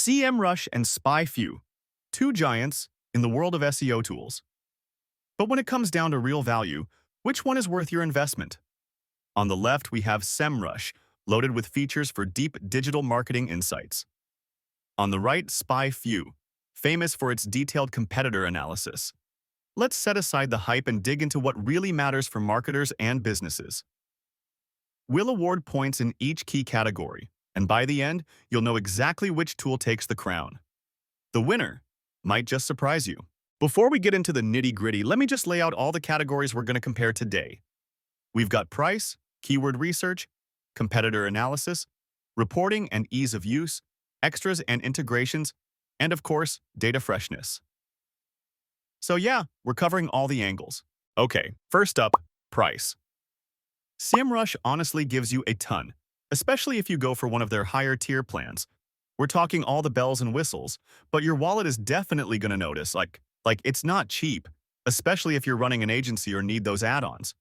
SEMrush and SpyFu, two giants in the world of SEO tools. But when it comes down to real value, which one is worth your investment? On the left, we have SEMrush, loaded with features for deep digital marketing insights. On the right, SpyFu, famous for its detailed competitor analysis. Let's set aside the hype and dig into what really matters for marketers and businesses. We'll award points in each key category, and by the end, you'll know exactly which tool takes the crown. The winner might just surprise you. Before we get into the nitty-gritty, let me just lay out all the categories we're going to compare today. We've got price, keyword research, competitor analysis, reporting and ease of use, extras and integrations, and of course, data freshness. So yeah, we're covering all the angles. Okay, first up, price. SEMrush honestly gives you a ton, especially if you go for one of their higher tier plans. We're talking all the bells and whistles, but your wallet is definitely going to notice, like it's not cheap, especially if you're running an agency or need those add-ons.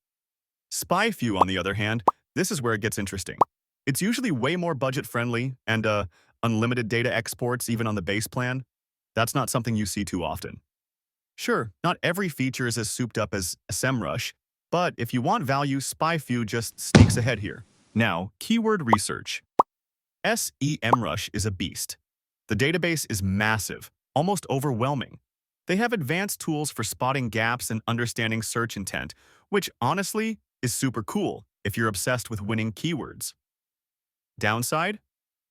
SpyFu, on the other hand, this is where it gets interesting. It's usually way more budget-friendly and unlimited data exports even on the base plan. That's not something you see too often. Sure, not every feature is as souped up as SEMrush, but if you want value, SpyFu just sneaks ahead here. Now, keyword research. SEMrush is a beast. The database is massive, almost overwhelming. They have advanced tools for spotting gaps and understanding search intent, which honestly is super cool if you're obsessed with winning keywords. Downside?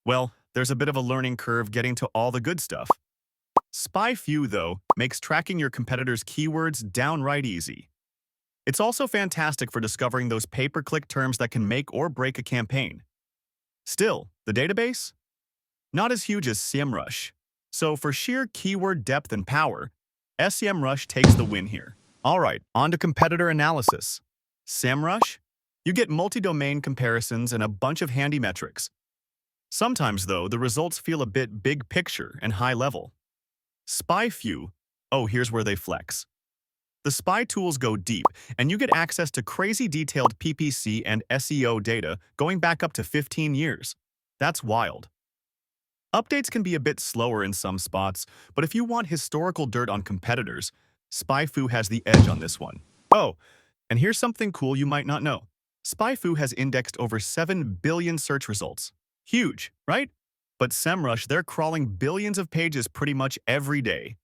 Well, there's a bit of a learning curve getting to all the good stuff. SpyFu, though, makes tracking your competitors' keywords downright easy. It's also fantastic for discovering those pay-per-click terms that can make or break a campaign. Still, the database? Not as huge as SEMrush. So for sheer keyword depth and power, SEMrush takes the win here. Alright, on to competitor analysis. SEMrush? You get multi-domain comparisons and a bunch of handy metrics. Sometimes, though, the results feel a bit big picture and high level. SpyFu, oh, here's where they flex. The Spy tools go deep, and you get access to crazy detailed PPC and SEO data going back up to 15 years. That's wild. Updates can be a bit slower in some spots, but if you want historical dirt on competitors, SpyFu has the edge on this one. Oh, and here's something cool you might not know. SpyFu has indexed over 7 billion search results. Huge, right? But SEMrush, they're crawling billions of pages pretty much every day.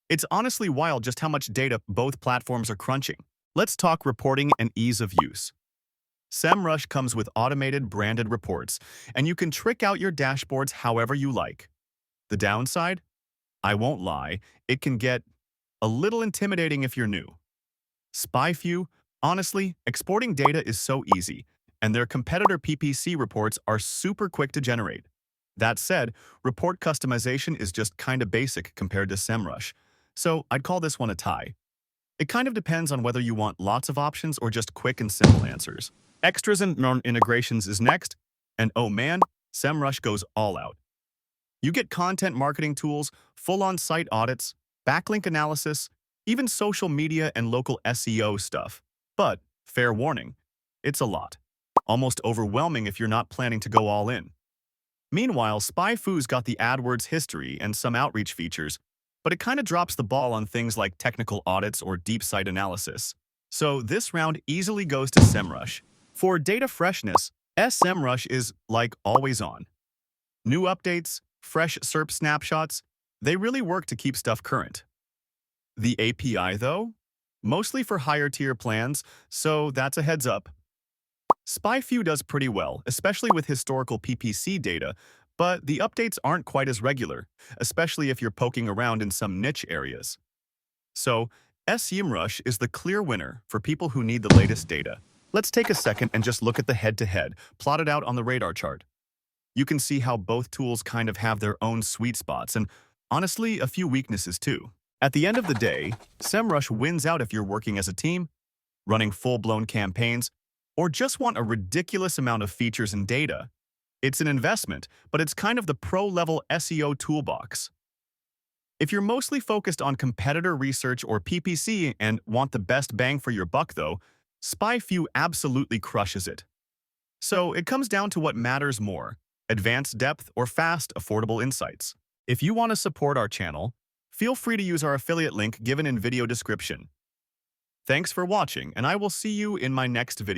It's honestly wild just how much data both platforms are crunching. Let's talk reporting and ease of use. SEMrush comes with automated branded reports, and you can trick out your dashboards however you like. The downside? I won't lie, it can get a little intimidating if you're new. SpyFu, honestly, exporting data is so easy, and their competitor PPC reports are super quick to generate. That said, report customization is just kinda basic compared to SEMrush, so I'd call this one a tie. It kind of depends on whether you want lots of options or just quick and simple answers. Extras and integrations is next, and oh man, SEMrush goes all out. You get content marketing tools, full-on site audits, backlink analysis, even social media and local SEO stuff. But, fair warning, it's a lot. Almost overwhelming if you're not planning to go all in. Meanwhile, SpyFu's got the AdWords history and some outreach features, but it kind of drops the ball on things like technical audits or deep site analysis. So this round easily goes to SEMrush. For data freshness, SEMrush is like always on. New updates, fresh SERP snapshots, they really work to keep stuff current. The API, though? Mostly for higher tier plans, so that's a heads up. SpyFu does pretty well, especially with historical PPC data, but the updates aren't quite as regular, especially if you're poking around in some niche areas. So, SEMrush is the clear winner for people who need the latest data. Let's take a second and just look at the head-to-head, plotted out on the radar chart. You can see how both tools kind of have their own sweet spots and, honestly, a few weaknesses too. At the end of the day, SEMrush wins out if you're working as a team, running full-blown campaigns, or just want a ridiculous amount of features and data. It's an investment, but it's kind of the pro-level SEO toolbox. If you're mostly focused on competitor research or PPC and want the best bang for your buck, though, SpyFu absolutely crushes it. So it comes down to what matters more, advanced depth or fast, affordable insights. If you want to support our channel, feel free to use our affiliate link given in video description. Thanks for watching, and I will see you in my next video.